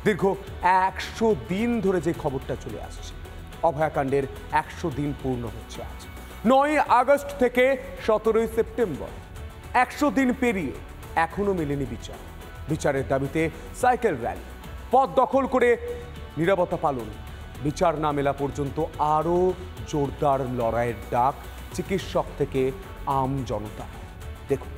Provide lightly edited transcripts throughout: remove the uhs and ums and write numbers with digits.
দীর্ঘ 100 দিন ধরে যে খবরটা চলে আসছে, অভয়াকাণ্ডের 100 দিন পূর্ণ হচ্ছে আজ 9 আগস্ট থেকে 17 সেপ্টেম্বর। 100 দিন পেরিয়ে এখনো মেলেনি বিচার। বিচারের দাবিতে সাইকেল র্যালি, পথ দখল করে নীরবতা পালন, বিচার না মেলা পর্যন্ত আরও জোরদার লড়াইয়ের ডাক চিকিৎসক থেকে আম জনতা। দেখুন,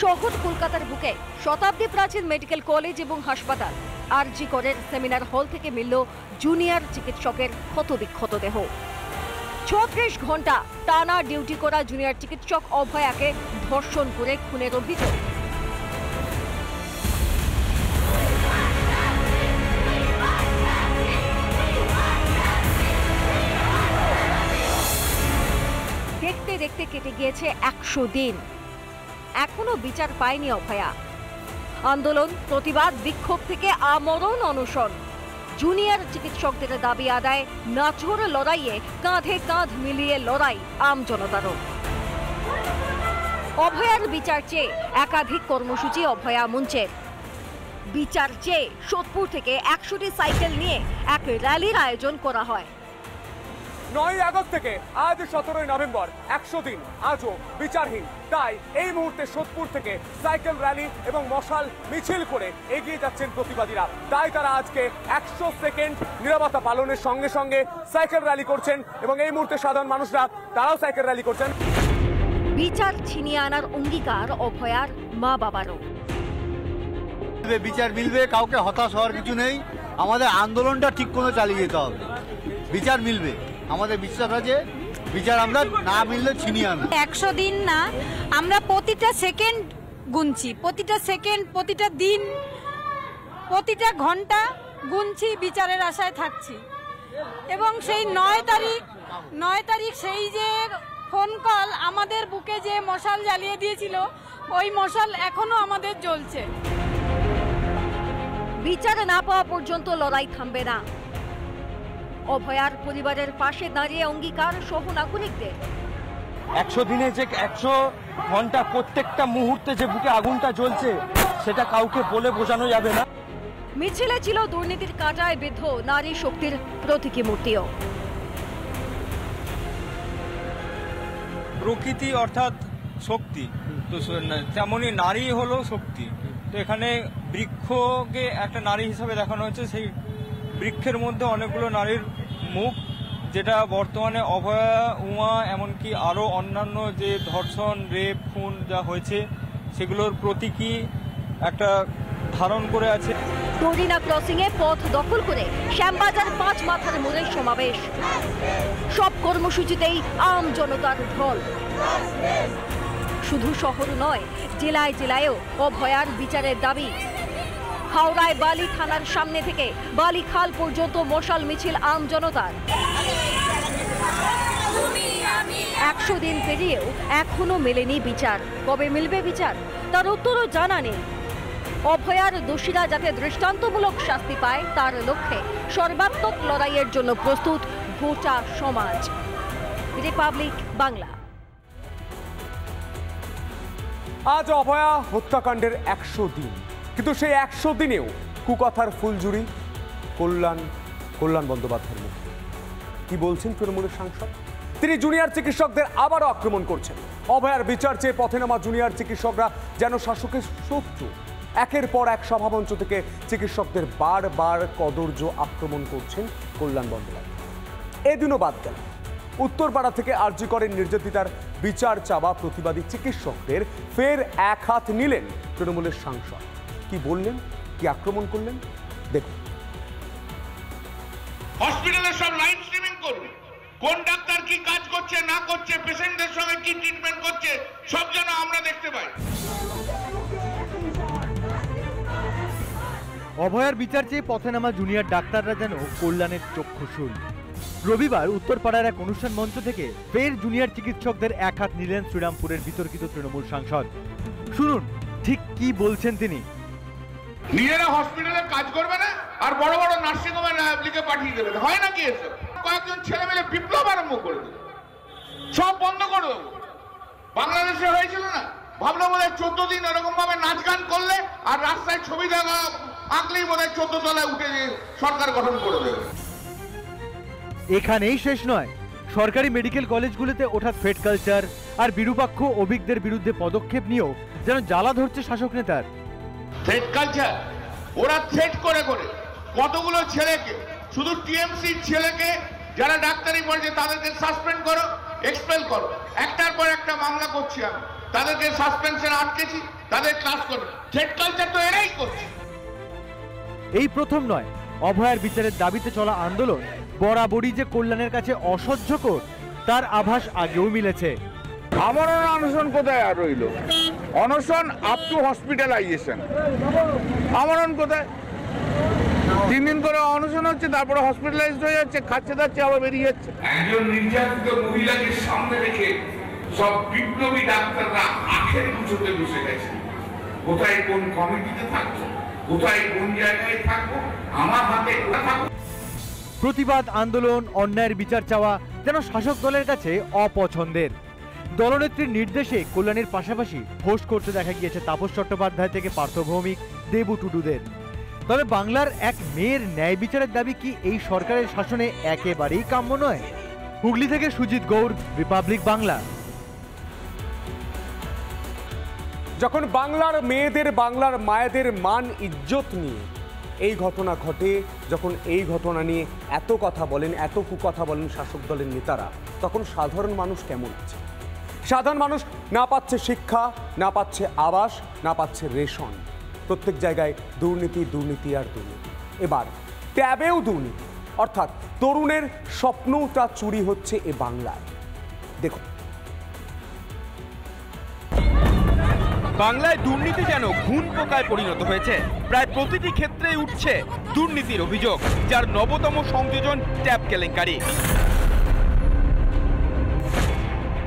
শহর কলকাতার বুকে শতাব্দী প্রাচীন মেডিকেল কলেজ এবং হাসপাতাল আরজি করের সেমিনার হল থেকে মিলল জুনিয়র চিকিৎসকের ক্ষতবিক্ষত দেহ। 36 ঘন্টা টানা ডিউটি করা জুনিয়র চিকিৎসক অভয়াকে ধর্ষণ করে খুনের অভিযোগ। দেখতে দেখতে কেটে গিয়েছে 100 দিন, এখনো বিচার পায়নি অভয়া। আন্দোলন, প্রতিবাদ, বিক্ষোভ থেকে আমরণ অনশন। জুনিয়র চিকিৎসকদের দাবি আদায়, নাছোড় লড়াইয়ে কাঁধে কাঁধ মিলিয়ে লড়াই আম জনতারও। অভয়ার বিচার চেয়ে একাধিক কর্মসূচি অভয়া মঞ্চের। বিচার চেয়ে সোদপুর থেকে 100টি সাইকেল নিয়ে এক র্যালির আয়োজন করা হয়। 9 আগস্ট থেকে আজ 17 নভেম্বর, 100 দিন আজও বিচারহীন। তাই এই মুহূর্তে সোদপুর থেকে সাইকেল র্যালি এবং মশাল মিছিল করে এগিয়ে যাচ্ছেন প্রতিবাদীরা। তাই তারা আজকে 100 সেকেন্ড নীরবতা পালনের সঙ্গে সঙ্গে সাইকেল র্যালি করছেন এবং এই মুহূর্তে সাধারণ মানুষরা তারাও সাইকেল র্যালি করছেন। বিচার ছিনিয়ে আনার অঙ্গীকার অভয়ার মা বাবারও। বিচার মিলবে, কাউকে হতাশ হওয়ার কিছু নেই। আমাদের আন্দোলনটা ঠিক করে চালিয়ে যেতে হবে। বিচার মিলবে, আমাদের বিশ্বাস আছে। বিচার আমরা না মিললে ছিনিয়ে আনবো। 100 দিন না, আমরা প্রতিটা সেকেন্ড গুনছি, প্রতিটা সেকেন্ড, প্রতিটা দিন, প্রতিটা ঘন্টা গুনছি, বিচারের আশায় থাকছি। এবং সেই 9 তারিখ সেই যে ফোন কল, আমাদের বুকে যে মশাল জ্বালিয়ে দিয়েছিল, ওই মশাল এখনো আমাদের জ্বলছে। বিচার না পাওয়া পর্যন্ত লড়াই থামবে না। অভয়ার পরিবারের পাশে দাঁড়িয়ে অঙ্গীকার সহ নাগরিকদের। 100 দিনে যে 100 ঘন্টা প্রত্যেকটা মুহূর্তে যে বুকে আগুনটা জ্বলছে, সেটা কাউকে বলে বোঝানো যাবে না। মিছিলে ছিল দুর্নীতির কাঁটায় বিদ্ধ নারী শক্তির প্রতীকী মূর্তিও। প্রকৃতি অর্থাৎ শক্তি, তো তেমনই নারী হলো শক্তি। তো এখানে বৃক্ষকে একটা নারী হিসাবে দেখানো হচ্ছে। সেই বৃক্ষের মধ্যে অনেকগুলো নারীর মুখ, যেটা বর্তমানে অভয়া, উমা, এমনকি আরও অন্যান্য যে ধর্ষণ, রেপ, খুন যা হয়েছে সেগুলোর প্রতীকী একটা ধারণ করে আছে। দড়িনা ক্রসিং এ পথ দখল করে শ্যামবাজার 5 মাথার মোড়ে সমাবেশ। সব কর্মসূচিতেই আম জনতার ঢল। শুধু শহর নয়, জেলায় জেলায়ও অভয়ার বিচারের দাবি। হাওড়ায় বালি থানার সামনে থেকে বালিখাল পর্যন্ত মশাল মিছিল আম জনতার। 100 দিন পেরিয়েও এখনো মেলেনি বিচার। কবে মিলবে বিচার, তার উত্তরও জানা নেই। অভয়ার দোষীরা যাতে দৃষ্টান্তমূলক শাস্তি পায়, তার লক্ষ্যে সর্বাত্মক লড়াইয়ের জন্য প্রস্তুত গোটা সমাজ। রিপাবলিক বাংলা। আজ অভয়া হত্যাকাণ্ডের 100 দিন, কিন্তু সেই 100 দিনেও কুকথার ফুলঝুরি কল্যাণ বন্দ্যোপাধ্যায়ের মুখে। কি বলছেন তৃণমূলের সাংসদ? তিনি জুনিয়র চিকিৎসকদের আবারও আক্রমণ করছেন। অভয়ার বিচার চেয়ে পথে নামা জুনিয়র চিকিৎসকরা যেন শাসকের শত্রু। একের পর এক সভামঞ্চ থেকে চিকিৎসকদের বারবার কদর্য আক্রমণ করছেন কল্যাণ বন্দ্যোপাধ্যায়। এদিনও বাদ গেল, উত্তরপাড়া থেকে আরজি করের নির্যাতিতার বিচার চাওয়া প্রতিবাদী চিকিৎসকদের ফের এক হাত নিলেন তৃণমূলের সাংসদ। কি বললেন, কি আক্রমণ করলেন, দেখুন। হসপিটালে সব লাইভ স্ট্রিমিং করুন, কোন ডাক্তার কি কাজ করছে না করছে, পেশেন্টদের সঙ্গে কি ট্রিটমেন্ট করছে, সব যেন আমরা দেখতে পাই। অভয়ার বিচার চেয়ে পথে নামা জুনিয়র ডাক্তাররা যেন কল্যাণের চক্ষুশূল। রবিবার উত্তরপাড়ার এক অনুষ্ঠান মঞ্চ থেকে ফের জুনিয়র চিকিৎসকদের এক হাত নিলেন শ্রীরামপুরের বিতর্কিত তৃণমূল সাংসদ। শুনুন ঠিক কি বলছেন তিনি। নিজেরা হসপিটালে কাজ করবে না আর বড় বড় নার্সিং হোমে লিখে পাঠিয়ে দেবে, হয় নাকি এসব? কয়েকজন ছেলে মেলে বিপ্লব আরম্ভ করে দেবে, সব বন্ধ করে দেবো। বাংলাদেশে হয়েছিল না, ভাবলাম বোধহয় 14 দিন এরকম ভাবে নাচ গান করলে আর রাস্তায় ছবি দেখা আঁকলেই বোধহয় 14 তলায় উঠে সরকার গঠন করে দেবে। এখানেই শেষ নয়, সরকারি মেডিকেল কলেজগুলোতে ওঠা থ্রেট কালচার আর বিরূপাক্ষ অভিজ্ঞদের বিরুদ্ধে পদক্ষেপ নিয়েও যেন জ্বালা ধরছে শাসক নেতার। থ্রেট কালচার, ওরা থ্রেট করে করে কতগুলো ছেলেকে, শুধু টিএমসি ছেলেকে যারা ডাক্তারি পড়ছে তাদেরকে সাসপেন্ড করো, এক্সপেল করো, একটার পর একটা মামলা করছি আমি, তাদেরকে সাসপেনশন আটকেছি, তাদের ক্লাস করবে। থ্রেট কালচার তো এরাই করছে। এই প্রথম নয়, অভয়ার বিচারের দাবিতে চলা আন্দোলন বরাবরই যে কল্যাণের কাছে অসহ্যকর তার আভাস আগেও মিলেছে। আমরণ অনশন কোথায় আর রইল? অনশন আপ টু হসপিটালাইজেশন, আমরণ কোথায়? 3 দিন করে অনশন হচ্ছে, তারপরে হসপিটালাইজড হয়ে যাচ্ছে, খাচ্ছে দাচ্ছে আবার বেরিয়ে যাচ্ছে। একজন নির্যাতিত মহিলাকে সামনে রেখে সব বিপ্লবী ডাক্তাররা আখের গুছোতে বসে গেছে। কোথায় কোন কমিটিতে থাকবো, কোথায় কোন জায়গায় থাকবো, আমার হাতে থাকবো। প্রতিবাদ আন্দোলন, অন্যায়ের বিচার চাওয়া যেন শাসক দলের কাছে অপছন্দের। দলনেত্রীর নির্দেশে কল্যাণের পাশাপাশি হোস্ট করতে দেখা গিয়েছে তাপস চট্টোপাধ্যায় থেকে পার্থ ভৌমিক, দেবু টুডুদের। তবে বাংলার এক মেয়ের ন্যায় বিচারের দাবি কি এই সরকারের শাসনে একেবারেই কাম্য নয়? হুগলি থেকে সুজিত গৌর, রিপাবলিক বাংলা। যখন বাংলার মেয়েদের, বাংলার মায়েদের মান ইজ্জত নিয়ে এই ঘটনা ঘটে, যখন এই ঘটনা নিয়ে এত কথা বলেন, এত কুকথা বলেন শাসক দলের নেতারা, তখন সাধারণ মানুষ কেমন আছে? সাধারণ মানুষ না পাচ্ছে শিক্ষা, না পাচ্ছে আবাস, না পাচ্ছে রেশন। প্রত্যেক জায়গায় দুর্নীতি, দুর্নীতি আর দুর্নীতি। এবার ট্যাবেও দুর্নীতি, অর্থাৎ তরুণের স্বপ্নটা চুরি হচ্ছে এ বাংলায়। দেখুন, বাংলায় দুর্নীতি যেন ঘুণ পোকায় পরিণত হয়েছে। প্রায় প্রতিটি ক্ষেত্রে উঠছে দুর্নীতির অভিযোগ, যার নবতম সংযোজন ট্যাব কেলেঙ্কারি।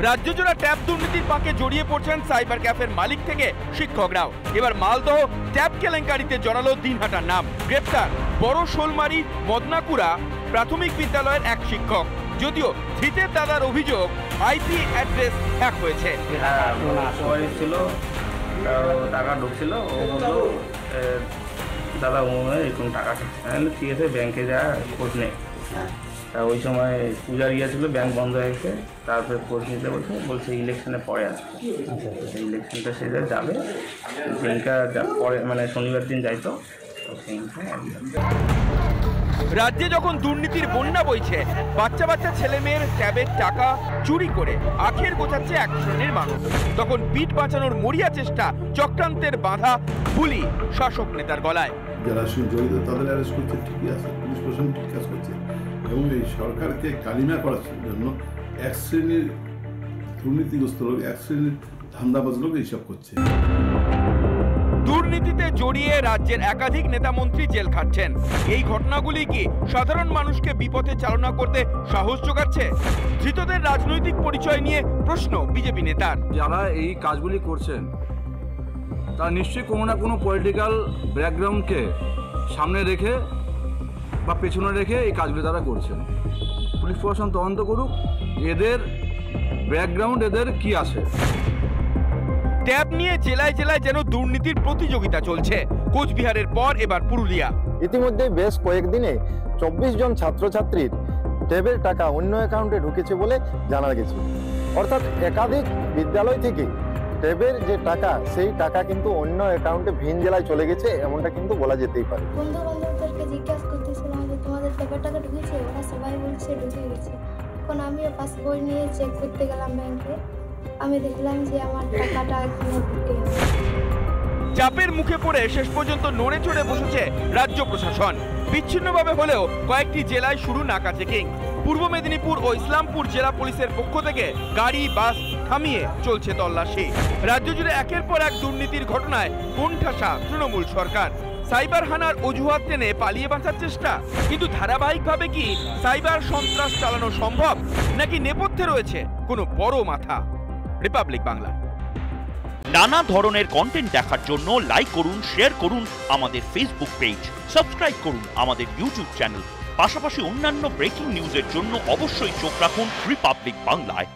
রাজ্যজোড়া ট্যাব দুর্নীতির পাকে জড়িয়ে পড়ছেন সাইবার ক্যাফের মালিক থেকে শিক্ষকরাও। এবার মালদহ ট্যাব কেলেঙ্কারিতে জড়ালো দিনহাটার নাম। গ্রেপ্তার বড় শোলমারি মদনাকুড়া প্রাথমিক বিদ্যালয়ের এক শিক্ষক। যদিও ধৃতের দাদার অভিযোগ আইপি অ্যাড্রেস হ্যাক হয়েছে। টাকা ঢুকছিল, ও বললো দাদা এরকম টাকা ঠিক আছে, ব্যাংকে যা খোঁজ নেই। তা ওই সময় পূজার ছিল, ব্যাংক বন্ধ হয়ে গেছে। তারপরে খোঁজ নিতে বলছে ইলেকশনের পরে আসবে। ইলেকশনটা সে যাবে, ব্যাংকটা পরে মানে শনিবার দিন যাইতো। রাজ্যে যখন দুর্নীতির বন্যা বইছে, বাচ্চা বাচ্চা ছেলে মেয়ের ট্যাবের টাকা চুরি করে আখের গোছাচ্ছে এক শ্রেণীর মানুষ, তখন পিঠ বাঁচানোর মরিয়া চেষ্টা, চক্রান্তের বাধা বুলি শাসক নেতার গলায়। যারা জড়িত তাদের অ্যারেস্ট করছে, ঠিকই আছে, পুলিশ প্রশাসন ঠিক কাজ করছে, এবং এই সরকারকে কালিমা করার জন্য এক শ্রেণীর দুর্নীতিগ্রস্ত লোক, এক শ্রেণীর ধান্দাবাজ লোক এইসব করছে। দুর্নীতিতে জড়িয়ে রাজ্যের একাধিক নেতামন্ত্রী জেল খাটছেন। এই ঘটনাগুলি কি সাধারণ মানুষকে বিপথে চালনা করতে সাহস যোগাচ্ছে? ধৃতদের রাজনৈতিক পরিচয় নিয়ে প্রশ্ন বিজেপি নেতার। যারা এই কাজগুলি করছেন তারা নিশ্চয়ই কোনো না কোনো পলিটিক্যাল ব্যাকগ্রাউন্ডকে সামনে রেখে বা পেছনে রেখে এই কাজগুলি তারা করছেন। পুলিশ প্রশাসন তদন্ত করুক এদের ব্যাকগ্রাউন্ড, এদের কি আছে। ট্যাব নিয়ে জেলায় জেলায় যেন দুর্নীতির প্রতিযোগিতা চলছে। কোচবিহারের পর এবার পুরুলিয়া। ইতিমধ্যে বেশ কয়েকদিনে 24 জন ছাত্রছাত্রীর ট্যাবের টাকা অন্য অ্যাকাউন্টে ঢুকেছে বলে জানা গেছে। অর্থাৎ একাধিক বিদ্যালয় থেকে ট্যাবের যে টাকা, সেই টাকা কিন্তু অন্য অ্যাকাউন্টে ভিন জেলায় চলে গেছে, এমনটা কিন্তু বলা যেতেই পারে। বন্ধু বান্ধবদেরকে জিজ্ঞাসা করতেছিলাম যে তোমাদের ট্যাবের টাকা ঢুকেছে, ওরা সবাই বলছে ঢুকে গেছে। এখন আমিও পাসবই নিয়ে চেক করতে গেলাম ব্যাংকে, আমি দেখলাম যে আমার টাকাটা এখানে ঢুকে গেছে। চাপের মুখে পড়ে শেষ পর্যন্ত নড়ে চড়ে বসেছে রাজ্য প্রশাসন। বিচ্ছিন্নভাবে হলেও কয়েকটি জেলায় শুরু নাকা চেকিং। পূর্ব মেদিনীপুর ও ইসলামপুর জেলা পুলিশের পক্ষ থেকে গাড়ি বাস থামিয়ে চলছে তল্লাশি। রাজ্য জুড়ে একের পর এক দুর্নীতির ঘটনায় কোণঠাসা তৃণমূল সরকার। সাইবার হানার অজুহাত টেনে পালিয়ে বাঁচার চেষ্টা? কিন্তু ধারাবাহিকভাবে কি সাইবার সন্ত্রাস চালানো সম্ভব, নাকি নেপথ্যে রয়েছে কোনো বড় মাথা? রিপাবলিক বাংলা। নানা ধরনের কন্টেন্ট দেখার জন্য লাইক করুন, শেয়ার করুন আমাদের ফেসবুক পেজ, সাবস্ক্রাইব করুন আমাদের ইউটিউব চ্যানেল। পাশাপাশি অন্যান্য ব্রেকিং নিউজের জন্য অবশ্যই চোখ রাখুন রিপাবলিক বাংলায়।